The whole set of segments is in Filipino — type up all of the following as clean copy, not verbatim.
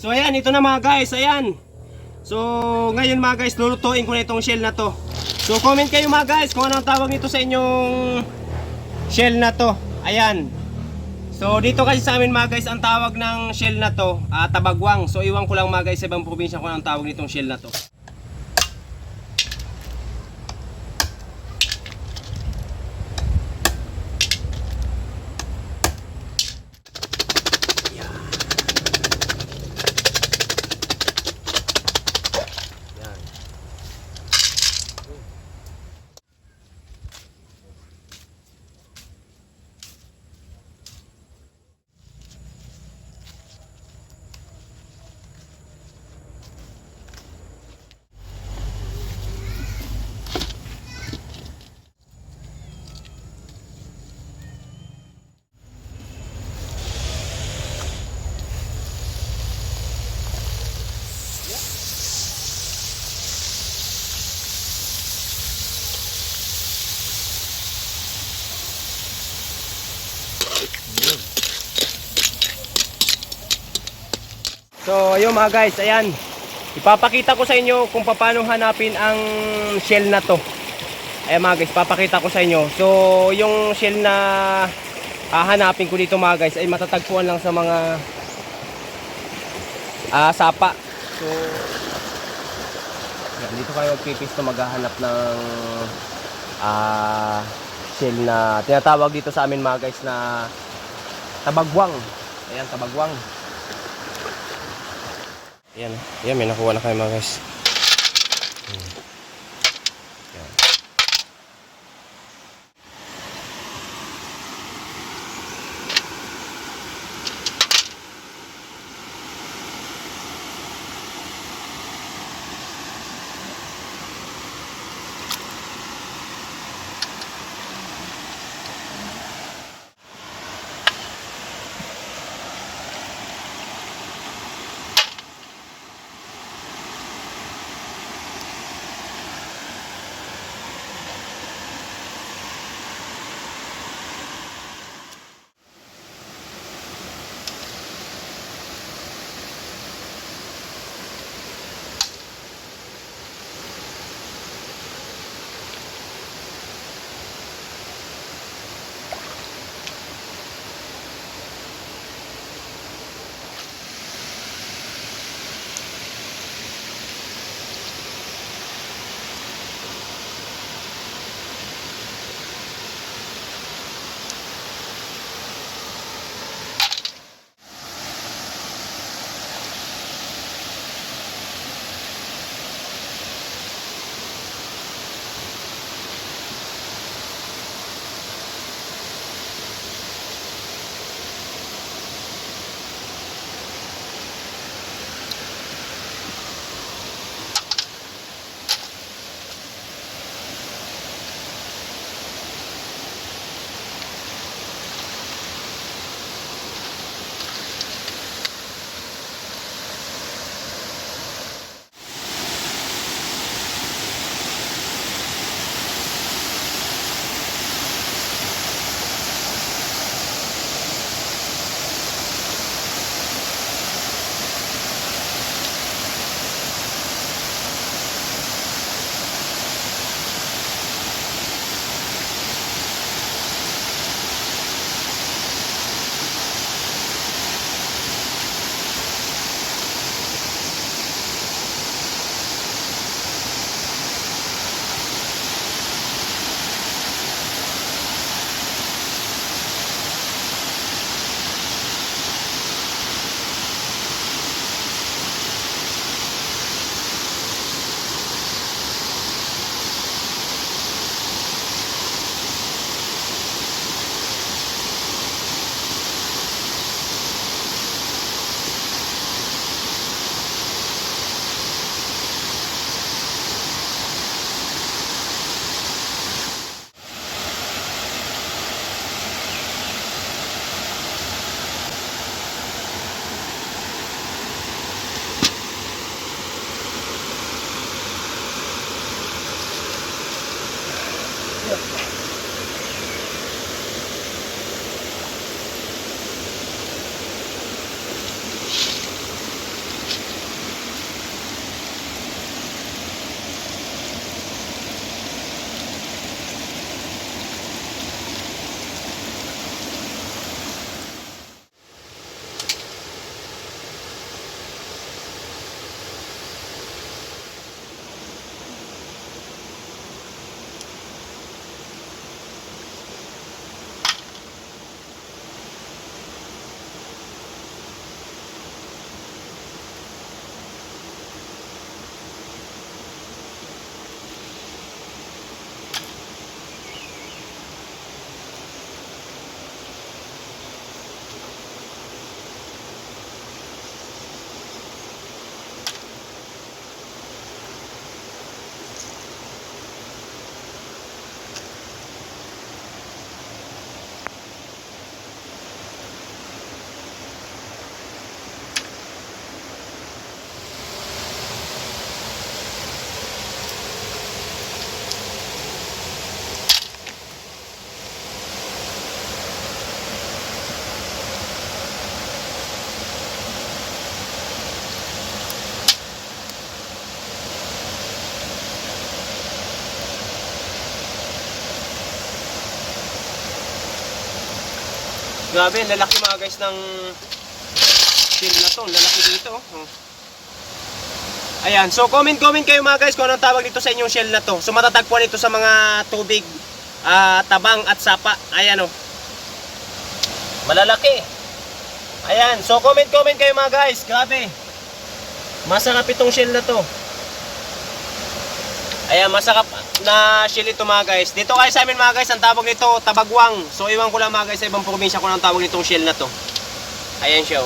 So ayan, ito na mga guys, ayan. So ngayon mga guys, lulutuin ko na itong shell na to. So comment kayo mga guys kung anong tawag nito sa inyong shell na to. Ayan. So dito kasi sa amin mga guys, ang tawag ng shell na to, tabagwang. So iwan ko lang mga guys sa ibang probinsya kung anong tawag nitong shell na to. So ayun mga guys, ayan. Ipapakita ko sa inyo kung paano hanapin ang shell na to. Ayan mga guys, papakita ko sa inyo. So yung shell na hanapin ko dito mga guys ay matatagpuan lang sa mga sapa. So ayan, dito kayo magpipisto maghahanap ng shell na tinatawag dito sa amin mga guys na tabagwang. Ayan, tabagwang. Ayan, ayan, may nakuha na kayo mga guys. Ayan. Grabe, lalaki mga guys ng shell na to. Lalaki dito. Oh. Ayan, so comment kayo mga guys kung anong tawag dito sa inyong shell na to. So matatagpuan ito sa mga tubig, tabang at sapa. Ayan o. Malalaki. Ayan, so comment kayo mga guys. Grabe. Masarap itong shell na to. Ayan, masarap na shell ito mga guys. Dito kayo sa amin mga guys, ang tawag nito tabagwang. So iwan ko lang mga guys sa ibang probinsya kung anong tawag nitong shell na to. Ayan siya.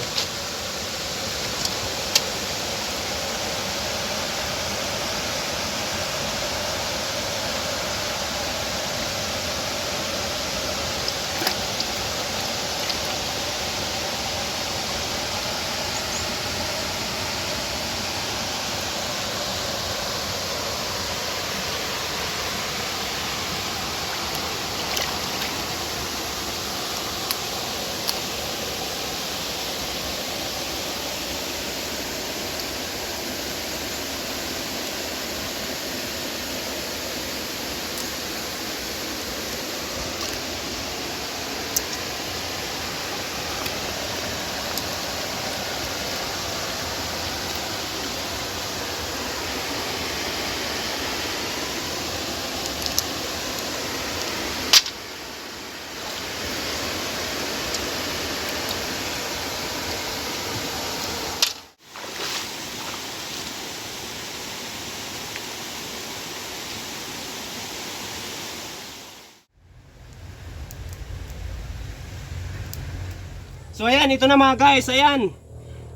So ayan, ito na mga guys, ayan.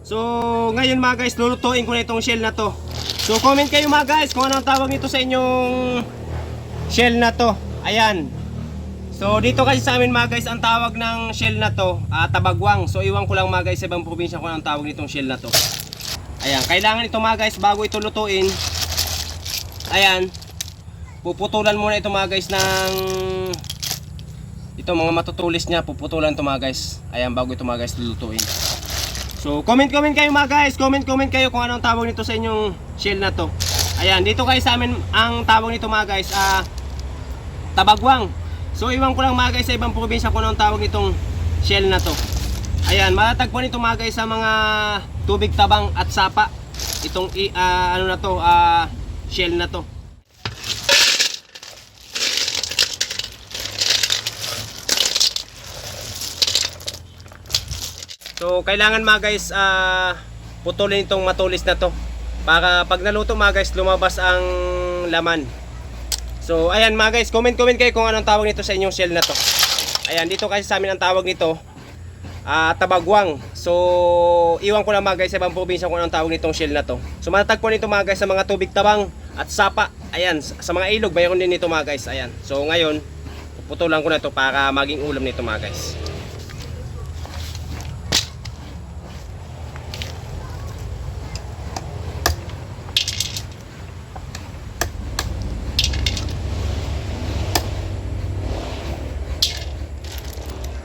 So ngayon mga guys, lulutuin ko na itong shell na to. So comment kayo mga guys kung anong tawag nito sa inyong shell na to. Ayan. So dito kasi sa amin mga guys, ang tawag ng shell na to, tabagwang. So iwan ko lang mga guys sa ibang probinsya kung anong tawag nitong shell na to. Ayan, kailangan ito mga guys bago ito lutuin. Ayan. Puputulan muna ito mga guys ng ito mga matutulis niya, puputulan ito mga guys. Ayan, bago ito mga guys lulutuin. So comment kayo mga guys, comment kayo kung anong tawag nito sa inyong shell na to. Ayan, dito kayo sa amin ang tawag nito mga guys, tabagwang. So iwan ko lang mga guys sa ibang probinsya kung anong tawag nitong shell na to. Ayan, matatagpuan ito mga guys sa mga tubig tabang at sapa. Itong ano na to, shell na to. So kailangan mga guys putulin itong matulis na to para pag naluto mga guys lumabas ang laman. So ayan mga guys, comment kayo kung anong tawag nito sa inyong shell na to. Ayan, dito kasi sa amin ang tawag nito tabagwang. So iwan ko lang mga guys sa ibang probinsya kung anong tawag nitong shell na to. So matatagpuan nito mga guys sa mga tubig tabang at sapa. Ayan, sa mga ilog mayroon din nito mga guys. Ayan. So ngayon puputulan ko na ito para maging ulam nito mga guys.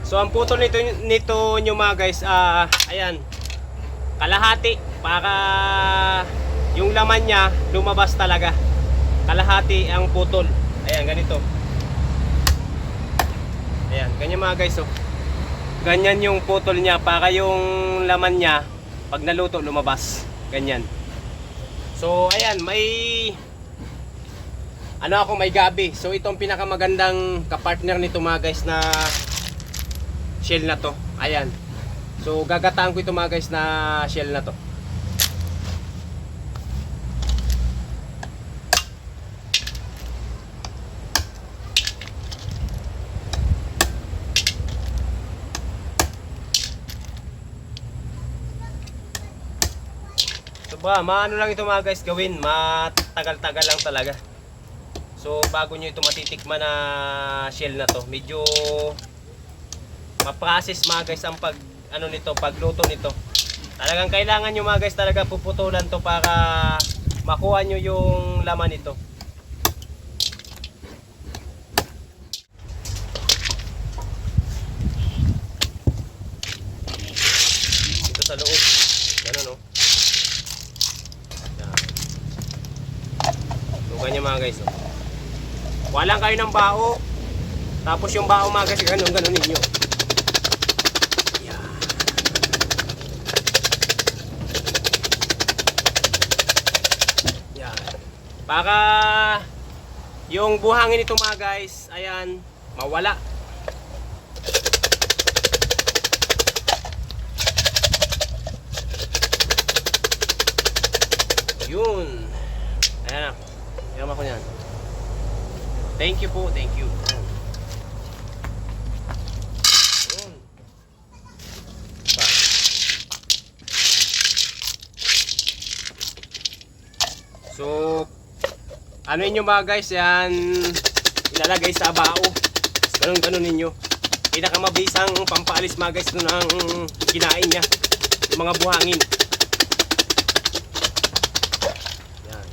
So ang putol nito nyo mga guys, ayan, kalahati para yung laman niya lumabas talaga. Kalahati ang putol. Ayan, ganito. Ayan, ganyan mga guys. Oh. Ganyan yung putol niya para yung laman niya pag naluto lumabas. Ganyan. So ayan, may may gabi. So itong pinakamagandang kapartner nito mga guys na shell na to. Ayan. So gagataan ko ito mga guys na shell na to. So maano lang ito mga guys gawin, matagal-tagal lang talaga. So bago nyo ito matitikman na shell na to, medyo ma-process mga guys ang pagluto nito. Talagang kailangan nyo mga guys talaga puputulan to para makuha nyo yung laman nito. Ito sa loob. Ganun oh. So ganyan mga guys oh. Walang kayo ng bao. Tapos yung bao mga guys ganun ninyo. Para yung buhangin nito mga guys, ayan, mawala. Yun. Ayan na. Hirama ko yan. Thank you po, thank you. Yun. So, ano inyo mga guys, yan ilalagay sa bao. Ganun ninyo. Pinakamabisang pampaalis mga guys ng kinain niya. Yung mga buhangin. Yan.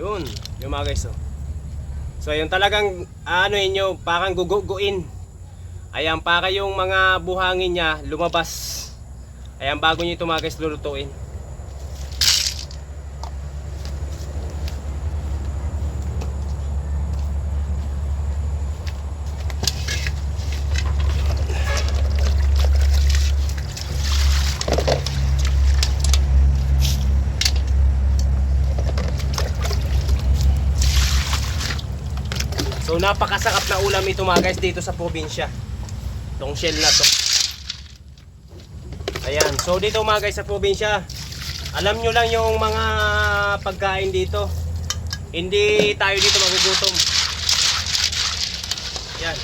Yun, yung mga guys, oh. So yung talagang ano inyo, parang guguguin. Ayan, para yung mga buhangin niya lumabas. Ayan, bago nyo ito mga guys lulutuin. So napakasarap na ulam ito mga guys dito sa probinsya. Itong shell na to. Ayan, so dito mga guys sa probinsya, alam nyo lang yung mga pagkain dito. Hindi tayo dito magugutom. Yan.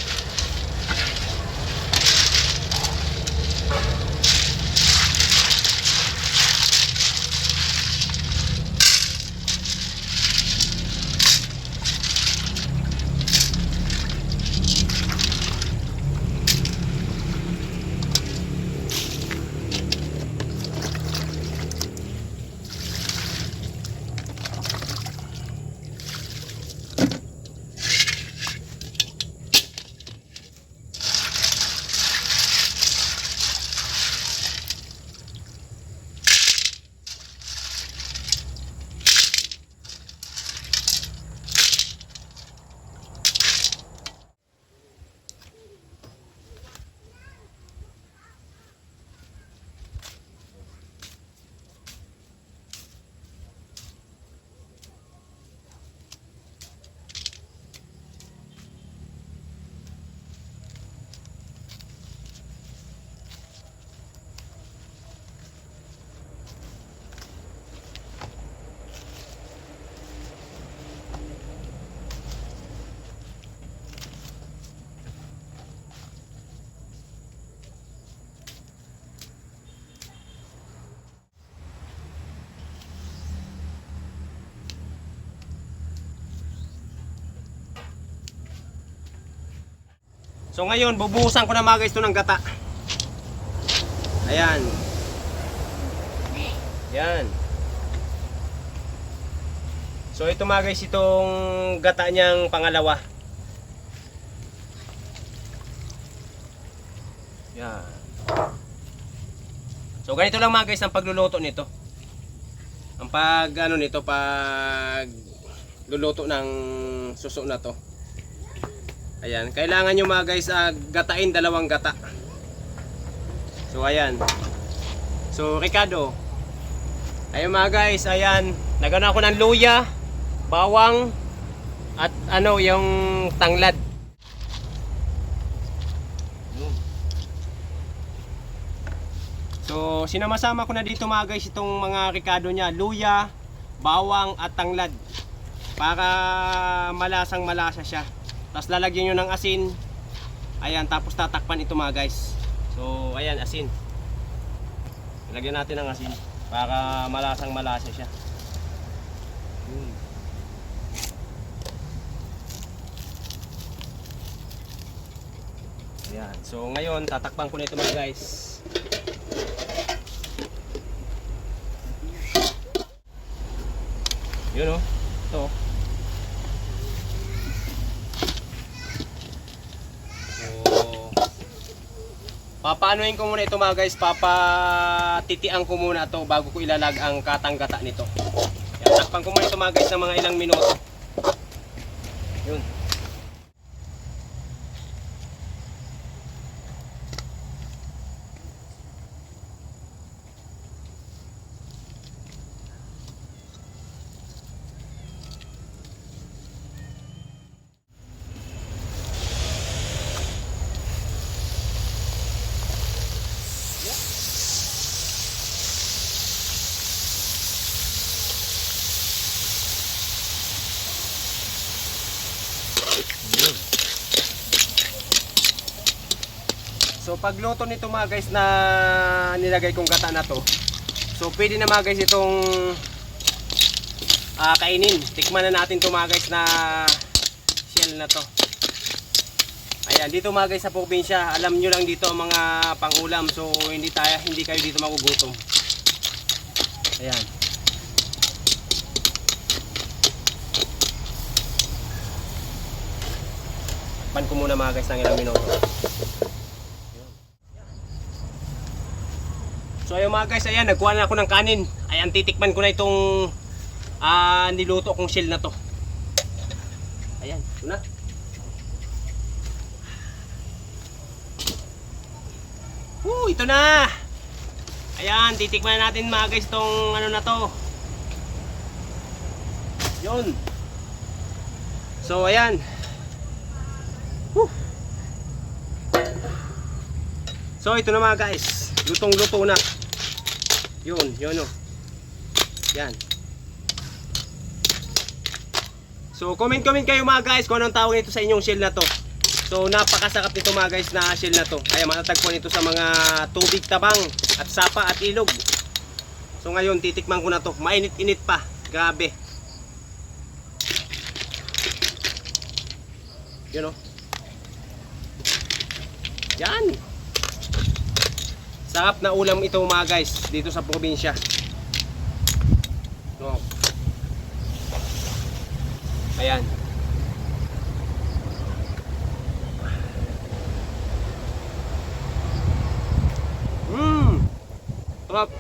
So ngayon, bubuhusan ko na mga guys ito ng gata. Ayan. Yan. So ito mga guys, itong gata niyang pangalawa. Yan. So ganito lang mga guys ang pagluluto nito. Ang pag ano nito, pag luluto ng suso na to. Ayan, kailangan nyo mga guys gatain 2 gata. So ayan. So Ricardo, ayun mga guys, ayan, nagano ako ng luya, bawang at ano yung tanglad. So sinama-sama ko na dito mga guys itong mga Ricardo nya, luya, bawang at tanglad. Para malasang malasa siya. Tapos lalagyan nyo ng asin. Ayan, tapos tatakpan ito mga guys. So ayan, asin. Lagyan natin ng asin para malasang malasa siya. Ayan, so ngayon tatakpan ko na ito mga guys. Yun o, ito. papaanuhin ko muna ito mga guys, papatitian ko muna ito bago ko ilalag ang katanggata nito. Yan, takpan ko muna ito mga guys ng mga ilang minuto. Yun. So pagluto nito mga guys na nilagay kong gata na to, so pwede na mga guys itong kainin. Tikman na natin to mga guys na shell na to. Ayan, dito mga guys sa probinsya, alam nyo lang dito ang mga pangulam. So hindi kayo dito magugutom. Ayan. Pan ko muna mga guys ng ilang minuto. So ayun mga guys, ayan, nagkuha na ako ng kanin. Ayan, titikman ko na itong niluto kong shell na to. Ayan, ito na. Ito na. Ayan, titikman natin mga guys itong ano na to. Yun. So ayan. So ito na mga guys, lutong-luto na. Yun o. Yan. So comment kayo mga guys kung anong tawag nito sa inyong shell na to. So napakasarap nito mga guys na shell na to. Kaya matatagpuan ito sa mga tubig tabang at sapa at ilog. So ngayon titikman ko na to. Mainit-init pa. Grabe. Yun o. Yan. Sarap na ulam ito mga guys dito sa probinsya. No. Ayan. Sarap.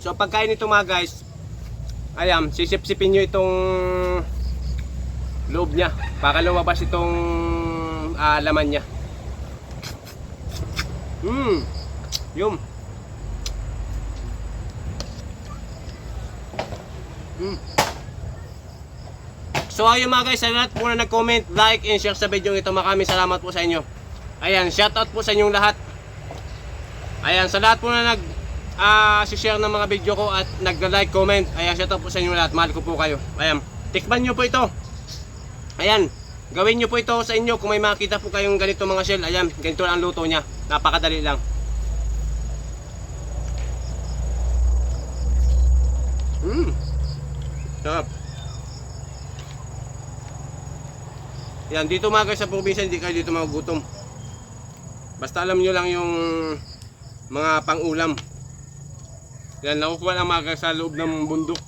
So pagkain nito mga guys, ayan, sisip-sipin nyo itong loob niya para lumabas itong laman niya. Yum. So ayun mga guys, sa lahat po na nag-comment, like and share sa video ito, maraming salamat po sa inyo. Ayan, shoutout po sa inyong lahat. Ayan, sa lahat po na share ng mga video ko at nag-like, comment, ayan, shoutout po sa inyong lahat. Mahal ko po kayo. Ayan, tikman nyo po ito. Ayan, gawin nyo po ito sa inyo kung may makita po kayong ganito mga shell. Ayan, ganito lang ang luto niya. Napakadali lang. Sarap. Yan, dito mga guys sa probinsya, hindi kayo dito magugutom. Basta alam nyo lang yung mga pang-ulam. Yan, nakukuha lang mga guys sa loob ng bundok.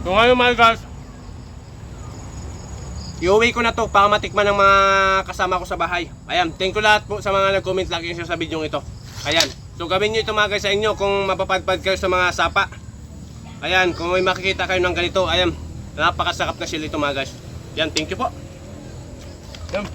So ngayon mga guys, iuwi ko na to para matikman ng mga kasama ko sa bahay. Ayan, thank you lahat po sa mga nag-comment, like and share sa video ito. Ayan, so gawin nyo ito mga guys sa inyo kung mapapadpad kayo sa mga sapa. Ayan, kung may makikita kayo ng ganito, ayan, napakasarap na sila ito mga guys. Ayan, thank you po. Ayan.